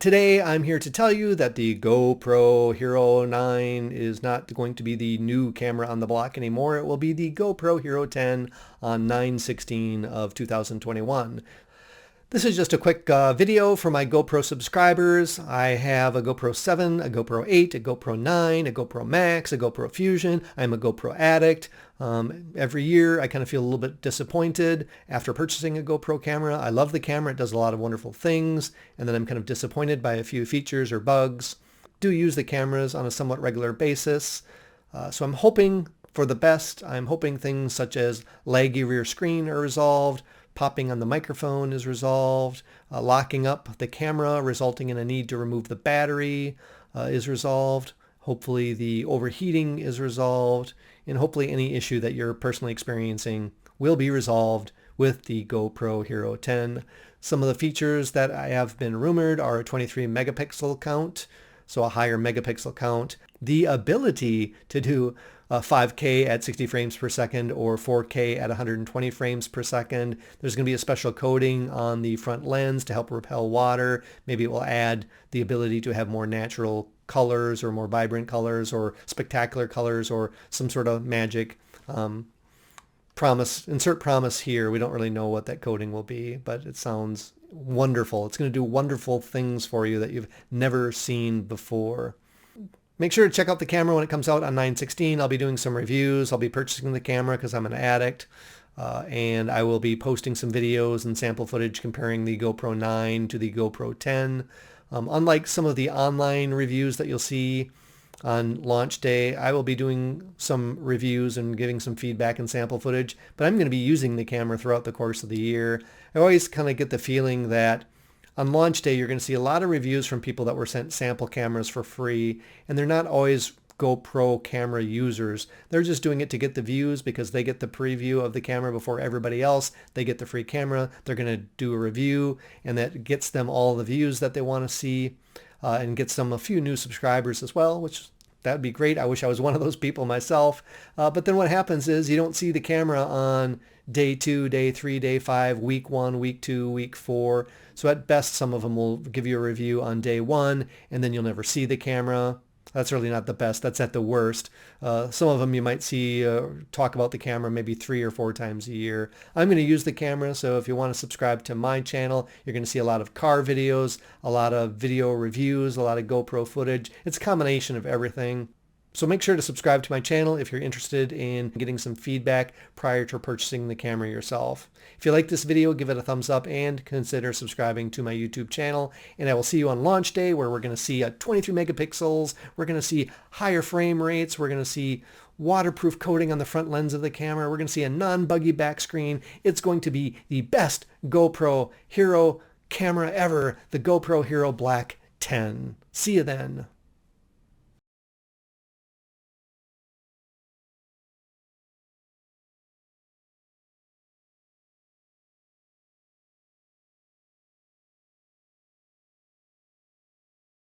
Today I'm here to tell you that the GoPro Hero 9 is not going to be the new camera on the block anymore. It will be the GoPro Hero 10 on 9/16 of 2021. This is just a quick video for my GoPro subscribers. I have a GoPro 7, a GoPro 8, a GoPro 9, a GoPro Max, a GoPro Fusion. I'm a GoPro addict. Every year I kind of feel a little bit disappointed after purchasing a GoPro camera. I love the camera. It does a lot of wonderful things. And then I'm kind of disappointed by a few features or bugs. Do use the cameras on a somewhat regular basis. So I'm hoping for the best. I'm hoping things such as laggy rear screen are resolved. Popping on the microphone is resolved. Locking up the camera, resulting in a need to remove the battery, is resolved. Hopefully the overheating is resolved. And hopefully any issue that you're personally experiencing will be resolved with the GoPro Hero 10. Some of the features that I have been rumored are a 23 megapixel count, so a higher megapixel count. The ability to do 5K at 60 frames per second or 4K at 120 frames per second. There's going to be a special coating on the front lens to help repel water. Maybe it will add the ability to have more natural colors or more vibrant colors or spectacular colors or some sort of magic. Insert promise here. We don't really know what that coating will be, but it sounds wonderful. It's going to do wonderful things for you that you've never seen before. Make sure to check out the camera when it comes out on 9/16. I'll be doing some reviews. I'll be purchasing the camera because I'm an addict. And I will be posting some videos and sample footage comparing the GoPro 9 to the GoPro 10. Unlike some of the online reviews that you'll see on launch day, I will be doing some reviews and giving some feedback and sample footage, but I'm going to be using the camera throughout the course of the year. I always kind of get the feeling that on launch day, you're going to see a lot of reviews from people that were sent sample cameras for free, and they're not always GoPro camera users. They're just doing it to get the views because they get the preview of the camera before everybody else. They get the free camera. They're going to do a review, and that gets them all the views that they want to see and gets them a few new subscribers as well, which that would be great. I wish I was one of those people myself. But then what happens is you don't see the camera on day 2, day 3, day 5, week 1, week 2, week 4. So at best, some of them will give you a review on day 1, and then you'll never see the camera. That's really not the best. That's at the worst. Some of them you might see talk about the camera maybe 3 or 4 times a year. I'm going to use the camera, so if you want to subscribe to my channel, you're going to see a lot of car videos, a lot of video reviews, a lot of GoPro footage. It's a combination of everything. So make sure to subscribe to my channel if you're interested in getting some feedback prior to purchasing the camera yourself. If you like this video, give it a thumbs up and consider subscribing to my YouTube channel. And I will see you on launch day where we're going to see a 23 megapixels. We're going to see higher frame rates. We're going to see waterproof coating on the front lens of the camera. We're going to see a non-buggy back screen. It's going to be the best GoPro Hero camera ever, the GoPro Hero Black 10. See you then.